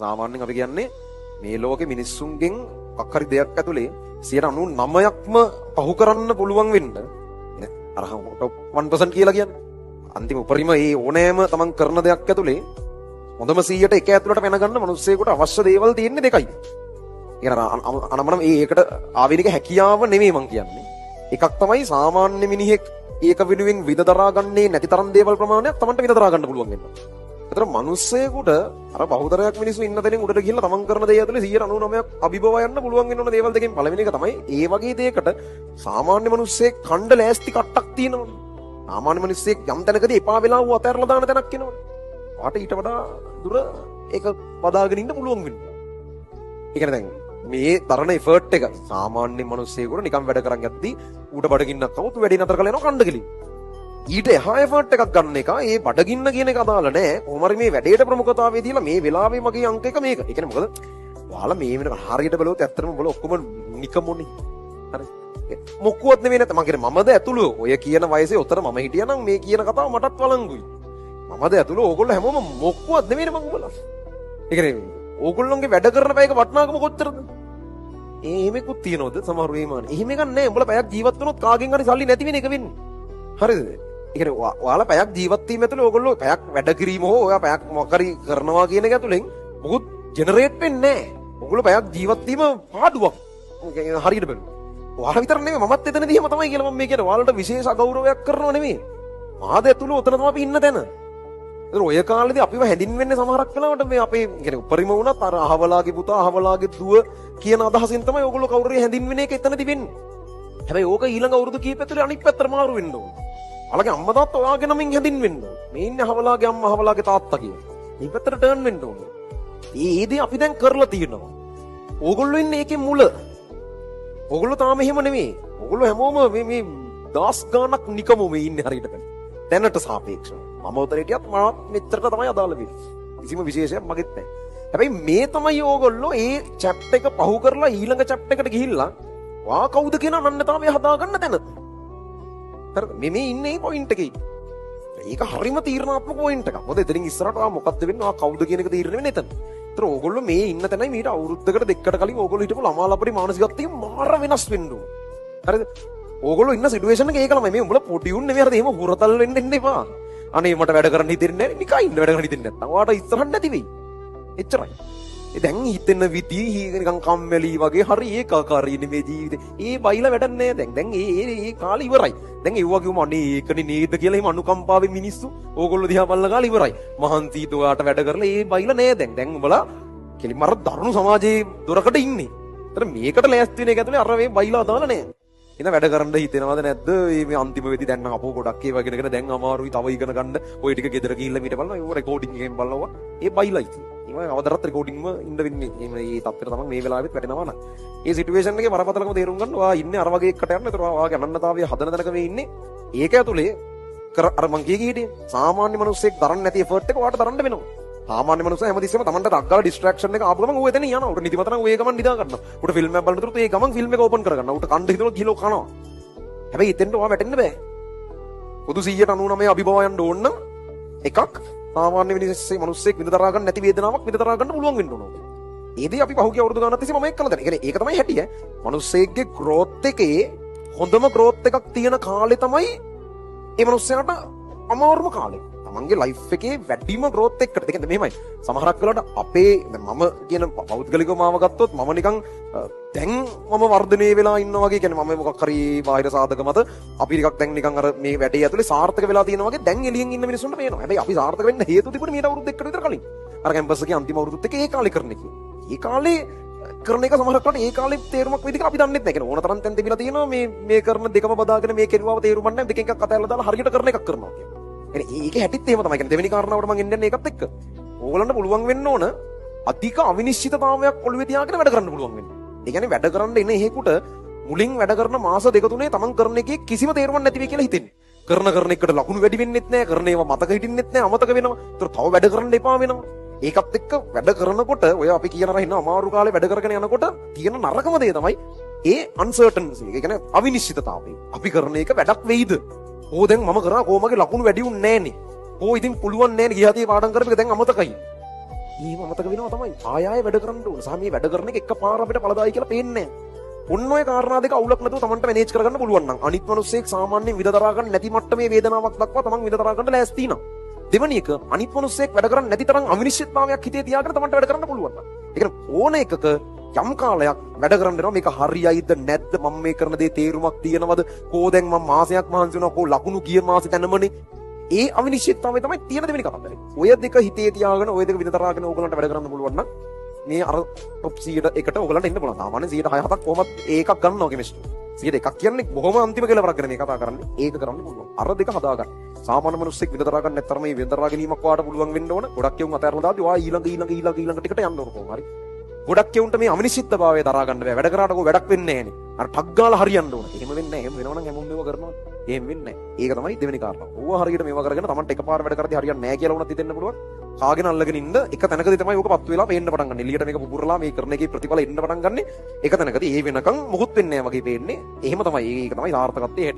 සාමාන්‍යයෙන් අපි කියන්නේ මේ ලෝකේ මිනිස්සුන්ගෙන් මොකක් හරි දෙයක් ඇතුලේ 99%ක්ම පහු කරන්න පුළුවන් වෙන්න අර 1% කියලා කියන්නේ. අන්තිම උපරිම ඒ ඕනෑම තමන් කරන දෙයක් ඇතුලේ හොඳම 100ට එක ඇතුළට පැනගන්න මිනිස්සෙකුට අවශ්‍ය දේවල් තියෙන්නේ දෙකයි. අනමනම් ඒකට ආවේනික හැකියාව නෙමෙයි මං කියන්නේ. එකක් තමයි සාමාන්‍ය මිනිහෙක් ඒක වෙනුවෙන් විඳ දරා ගන්නේ නැති තරම් දේවල් ප්‍රමාණයක් තමන්ට විඳ දරා ගන්න පුළුවන් වෙනවා. ඒතර මිනිස්සෙකුට අර බහුතරයක් මිනිස්සු ඉන්න තැනින් උඩට ගිහිල්ලා තමන් කරන දේ ඇතුලේ 99%ක් අභිභව යන්න පුළුවන් වෙන දේවල් දෙකෙන් පළවෙනි එක තමයි ඒ වගේ දෙයකට සාමාන්‍ය මිනිස්සෙක් කණ්ඩ ලෑස්ති කට්ටක් තියෙනවා. සාමාන්‍ය මිනිස්සෙක් යම් තැනකදී එපා වෙලා වූ අතහැරලා දාන තැනක් එනවා. වාට ඊට වඩා දුර ඒක බදාගෙන ඉන්න පුළුවන් වෙනවා. ඒ කියන්නේ දැන් මේ තරණ එෆර්ට් එක සාමාන්‍ය මිනිස්සෙකුට නිකන් වැඩ කරන් යද්දී ඌට බඩගින්නක් આવුත් වැඩි නතර කරලා යනවා කණ්ඩ කෙලින්. ඊට එහා එෆර්ට් එකක් ගන්න එක ඒ බඩගින්න කියන එක අදාළ නැහැ. කොහොම හරි මේ වැඩේට ප්‍රමුඛතාවය දීලා මේ වෙලාවේ මගේ අංක එක මේක. ඒ කියන්නේ මොකද? ඔයාලා මේ වෙන හරියට බලුවොත් ඇත්තටම බල ඔක්කොම නිකම්මනේ. හරි. මොකුවත් නෙවෙයි නැත්නම් මම කියන්නේ මමද ඇතුළු ඔය කියන වයසේ උතර මම හිටියානම් මේ කියන කතාව මටත් වළංගුයි. මමද ඇතුළු ඕගොල්ලෝ හැමෝම මොකුවත් නෙවෙයි මම උඹලා. ඒ කියන්නේ ඕගොල්ලෝගේ වැඩ කරන පැයක වටිනාකම කොච්චරද? එහෙමකුත් තියනවද සමහර වේමාන. එහෙම එකක් නැහැ. උඹලා පැයක් ජීවත් වුණොත් කාගෙන් හරි සල්ලි නැති වෙන එක වෙන්නේ. හරිද? ඒ කියන්නේ ඔයාලා පැයක් ජීවත් වීම ඇතුළේ ඕගොල්ලෝ පැයක් වැඩ කිරීම හෝ ඔයා පැයක් මොකක් හරි කරනවා කියන එක ඇතුළෙන් මොකුත් ජෙනරේට් වෙන්නේ නැහැ. ඕගොල්ලෝ පැයක් ජීවත් වීම පාඩුවක්. හරියට බලන්න. ඔයාලා විතර නෙමෙයි මමත් එතනදී එහෙම තමයි කියලා මම මේ කියන්නේ. ඔයාලට විශේෂ අගෞරවයක් කරනව නෙමෙයි. මාද ඇතුළේ උතන තමයි අපි ඉන්න තැන. ඒතර ඔය කාලේදී අපිව හැඳින්වෙන්නේ සමහරක් වෙලාවට මේ අපේ කියන්නේ උපරිම වුණත් අර අහවලාගේ පුතා අහවලාගේ දුව කියන අදහසින් තමයි ඕගොල්ලෝ කවුරු හරි හැඳින්වෙන එක එතනදී වෙන්නේ. හැබැයි ඕක ඊළඟ අවුරුදු කීප ඇතුලේ අනිත් පැත්තට මාරු වෙන්න ඕන. ඔයාලගේ අම්මා තාත්තා ඔයාගේ නමින් හැඳින්වෙන්න ඕන. මේ ඉන්නේ අහවලාගේ අම්මා අහවලාගේ තාත්තා කියන. මේ පැත්තට ටර්න් වෙන්න ඕන. ඒ දේ අපි දැන් කරලා තියෙනවා. ඕගොල්ලෝ ඉන්නේ ඒකේ මුල. ඕගොල්ලෝ තාම එහෙම නෙමෙයි. ඕගොල්ලෝ හැමෝම මේ දස් ගාණක් නිකම්ම මේ ඉන්නේ හරියට බලන්න. දැනට සාපේක්ෂව. මම උතර හිටියත් මාත් මෙච්චරට තමයි අදාළ වෙන්නේ. කිසිම විශේෂයක් මගෙත් නැහැ. හැබැයි මේ තමයි ඕගොල්ලෝ ඒ චැප්ටර් එක පහු කරලා ඊළඟ චැප්ටර් එකට ගිහිල්ලා වා කවුද කියන අනන්‍යතාවය හදාගන්න තැන. හරිද? මේ ඉන්නේ මේ පොයින්ට් එකේ. ඒක හරිම තීරණාත්මක පොයින්ට් එකක්. මොකද එතනින් ඉස්සරහට මොකක්ද වෙන්නේ? කවුද කියන එක තීරණය වෙන්නේ එතන. ඒතර ඕගොල්ලෝ මේ ඉන්න තැනයි මීට අවුරුද්දකට දෙකකට කලින් ඕගොල්ලෝ හිටපු ළමා ලපටි මානසිකත්වය මාර වෙනස් වෙන්න ඕන. හරිද? ඕගොල්ලෝ ඉන්න සිටුේෂන් එක ඒකලමයි. මේ උඹලා පොටි උන්නේ නෙවෙයි. හරිද? එහෙම හුරතල් වෙන්න එන්න එපා. අනේ මට වැඩ කරන්න හිතෙන්නේ නැහැ. නිකන් ඉන්න වැඩ කරන්න හිතෙන්නේ නැත්තම් ඔයාට ඉස්සරහට නැති වෙයි. එච්චරයි. දැන් හිතෙන විදිහ නිකන් කම්මැලි වගේ හරි ඒකාකාරී නේ මේ ජීවිතේ. ඒ බයිලා වැඩක් නෑ දැන්. දැන් ඒ කාලේ ඉවරයි. දැන් ඒ වගේම අනේ ඒකනේ නේද කියලා එහෙම අනුකම්පාවෙන් මිනිස්සු ඕගොල්ලෝ දිහා බලන කාලේ ඉවරයි. මහන්සියට ඔයාට වැඩ කරලා ඒ බයිලා නෑ දැන්. දැන් උඹලා කෙලින්ම අර දරුණු සමාජයේ දොරකට ඉන්නේ. ඒතර මේකට ලෑස්ති වෙන එක ඇතුලේ අර මේ බයිලා දාලා නෑ. ඉතින් වැඩ කරන්න හිතෙනවද නැද්ද? මේ අන්තිම වෙදි දැන් අපෝ ගොඩක් ඒවා ඉගෙනගෙන දැන් අමාරුයි තව ඉගෙන ගන්න. ඔය ටික ගෙදර ගිහිල්ලා මීට බලනවා. ඒ රෙකෝඩින් එකෙන් බලනවා. ඒ බයිලා ඉතින්. මේ අවදරත් රෙකෝඩින්ග්ම ඉන්න වෙන්නේ. මේ තත්ත්වයට තමයි මේ වෙලාවෙත් වැටෙනවා නම්. ඒ සිටුේෂන් එකේ බරපතලකම තේරුම් ගන්න. ඔයා ඉන්නේ අර වගේ එකට යන්න. ඒතර ඔයාගේ අනන්‍යතාවය හදන තැනක මේ ඉන්නේ. ඒක ඇතුලේ අර මං කිය කීටියේ සාමාන්‍ය මිනිස්සෙක් දරන්න නැති එෆර්ට් එක ඔයාට දරන්න වෙනවා. සාමාන්‍ය මිනිස්සු හැමතිස්සෙම තමන්ට අග්ගාල ඩිස්ට්‍රැක්ෂන් එක ආපු ගමන් ඌ එතන යනවා. උට නිදිමත නම් ඌ ඒ ගමන් නිදා ගන්නවා. උට ෆිල්ම් එකක් බලනතුරුත් ඒ ගමන් ෆිල්ම් එක ඕපන් කරගන්නවා. උට කණ්ඩ හිතනවා කිලෝ කනවා. හැබැයි එතෙන්ට ඔයා වැටෙන්න බෑ. පොදු 199 අභිභව යන්න ඕන නම් එකක් සාමාන්‍ය මිනිස්සෙක් විඳ දරා ගන්න නැති වේදනාවක් විඳ දරා ගන්න පුළුවන් වෙන්න ඕන. ඒදී අපි පහුගිය අවුරුදු ගානක් තිස්සේ මම ඒක කළා දැන්. ඒ කියන්නේ ඒක තමයි හැටි ඈ. මිනිස්සෙක්ගේ growth එකේ හොඳම growth එකක් තියෙන කාලේ තමයි ඒ මිනිස්සයාට අමාරුම කාලේ. තමන්ගේ ලයිෆ් එකේ වැඩිම growth එකකට. ඒ කියන්නේ මෙහෙමයි. සමහරක් වෙලාවට අපේ මම කියන පෞද්ගලිකව මාව ගත්තොත් මම නිකන් දැන් මම වර්ධනය වෙලා ඉන්නවා වගේ. කියන්නේ මම මොකක් හරි බාහිර සාධක මත අපි ටිකක් දැන් නිකන් අර මේ වැඩේ ඇතුලේ සාර්ථක වෙලා තියෙනවා වගේ දැන් එළියෙන් ඉන්න මිනිස්සුන්ට පේනවා. හැබැයි අපි සාර්ථක වෙන්න හේතු තිබුණේ මීට අවුරුදු දෙකකට විතර කලින්. අර කැම්පස් එකේ අන්තිම අවුරුදුත් එක ඒ කාලේ කරන එක. ඒ කාලේ කරන එක සමහරක් වෙලාවට ඒ කාලේ තේරුමක් වෙයිද කියලා අපි දන්නේ නැහැ. කියන්නේ ඕන තරම් තැන් තිබිලා තියෙනවා මේ කරන දෙකම බදාගෙන මේ කෙරුවාව තේරුම් නැහැ. දෙකෙන් එකක් අතහැරලා දාලා හරියට කරන එකක් කරනවා කියන්නේ. ඒකේ හැටිත් එහෙම තමයි. කියන්නේ දෙවෙනි කාරණාවට මම එන්නේ ඒකත් එක්ක. ඕගොල්ලන්ට පුළුවන් වෙන්න ඕන අධික අවිනිශ්චිතතාවයක් ඔළුවේ තියාගෙන වැඩ කරන්න පුළුවන් වෙන්න. ඒ කියන්නේ වැඩ කරන්න එන එහෙකට මුලින් වැඩ කරන මාස දෙක තුනේ තමන් කරන එකේ කිසිම තේරුමක් නැති වෙයි කියලා හිතෙන්නේ. කරන එකට ලකුණු වැඩි වෙන්නෙත් නැහැ. කරන ඒවා මතක හිටින්නෙත් නැහැ. අමතක වෙනවා. ඒතර තව වැඩ කරන්න එපා වෙනවා. ඒකත් එක්ක වැඩ කරනකොට ඔය අපි කියන අර ඉන්න අමාරු කාලේ වැඩ කරගෙන යනකොට තියෙන නරකම දේ තමයි ඒ අන්සර්ටන්සි. ඒ කියන්නේ අවිනිශ්චිතතාවය. අපි කරන එක වැඩක් වෙයිද? ඕ දැන් මම කරා කොහමගේ ලකුණු වැඩි උන්නේ නැහනේ. ඕ ඉතින් පුළුවන් නැහනේ ගියහතිය පාඩම් කරපේක දැන් අමතකයි. ඊම අමතක වෙනවා තමයි. ආයෙ වැඩ කරන්න ඕන. සහ මේ වැඩ කරන එක එකපාර අපිට ඵලදායි කියලා පේන්නේ නැහැ. ඔන්න ඔය කාරණා දෙක අවුලක් නැතුව Tamanට මැනේජ් කරගන්න පුළුවන් නම් අනිත් මිනිස්සෙක් සාමාන්‍යයෙන් විඳ දරා ගන්න නැති මට්ටමේ වේදනාවක් දක්වා Taman විඳ දරා ගන්න ලෑස්ති නම්. දෙවැනි එක අනිත් මිනිස්සෙක් වැඩ කරන්නේ නැති තරම් අවිනිශ්චිතතාවයක් හිතේ තියාගෙන Tamanට වැඩ කරන්න පුළුවන් නම්. ඒ කියන්නේ ඕන එකක යම් කාලයක් වැඩ කරන්න වෙනවා මේක හරියයිද නැද්ද මම මේ කරන දේ තේරුමක් තියෙනවද කෝ දැන් මම මාසයක් මහන්සි වෙනවා කෝ ලකුණු ගිය මාසෙ තැනමනේ ඒ අවිනිශ්චිතතාවය තමයි තියෙන දෙවෙනි කතන්දරේ. ඔය දෙක හිතේ තියාගෙන ඔය දෙක විතරාගෙන ඕගලන්ට වැඩ කරන්න පුළුවන් නම් මේ අර টොප් 100කට ඕගලන්ට එන්න පුළුවන්. සාමාන්‍යයෙන් 106-7ක් කොහොමද ඒකක් ගන්නවා කෙමිස්ට්‍රි. 101ක් කියන්නේ බොහොම අන්තිම කෙලවරක් ගැන මේ කතා කරන්නේ. ඒක කරන්න පුළුවන්. අර දෙක හදාගන්න. සාමාන්‍ය මිනිස්සෙක් විතරා ගන්න නැත්තරම මේ විතරා ගැනීමක් වාට පුළුවන් වෙන්න ඕන. ගොඩක් යුන් අතහැරලා දාද්දි ඔයා ඊළඟ ටිකට යන්න ඕන කොහොම හරි. ගොඩක් යුන්ට මේ අවිනිශ්චිතභාවය දරා ගන්න බෑ. වැඩ කරාට වැඩක් වෙන්නේ නැහැ නේ. අර ටක් ගාලා හරියන්න ඕන. එහෙම වෙන්නේ නැහැ. එහෙම වෙනවනම් හැමෝම මේව කරනවා. එහෙම වෙන්නේ නැහැ. ඒක තමයි දෙවෙනි කාරණා. ඕවා හරියට මේව කරගෙන Tamanට එකපාර වැඩ කරද්දී හරියන්නේ නැහැ කියලා වුණත් හිතෙන්න පුළුවන්. කාගෙන අල්ලගෙන ඉන්න එක තැනකදී තමයි ඕක පත්තු වෙලා පේන්න පටන් ගන්න. එළියට මේක පුපුරලා මේ කරන එකේ ප්‍රතිඵල එන්න පටන් ගන්න. එක තැනකදී ඒ වෙනකන් මොකුත් වෙන්නේ නැහැ වගේ පේන්නේ. එහෙම තමයි. ඒක තමයි සාර්ථකත්වයේ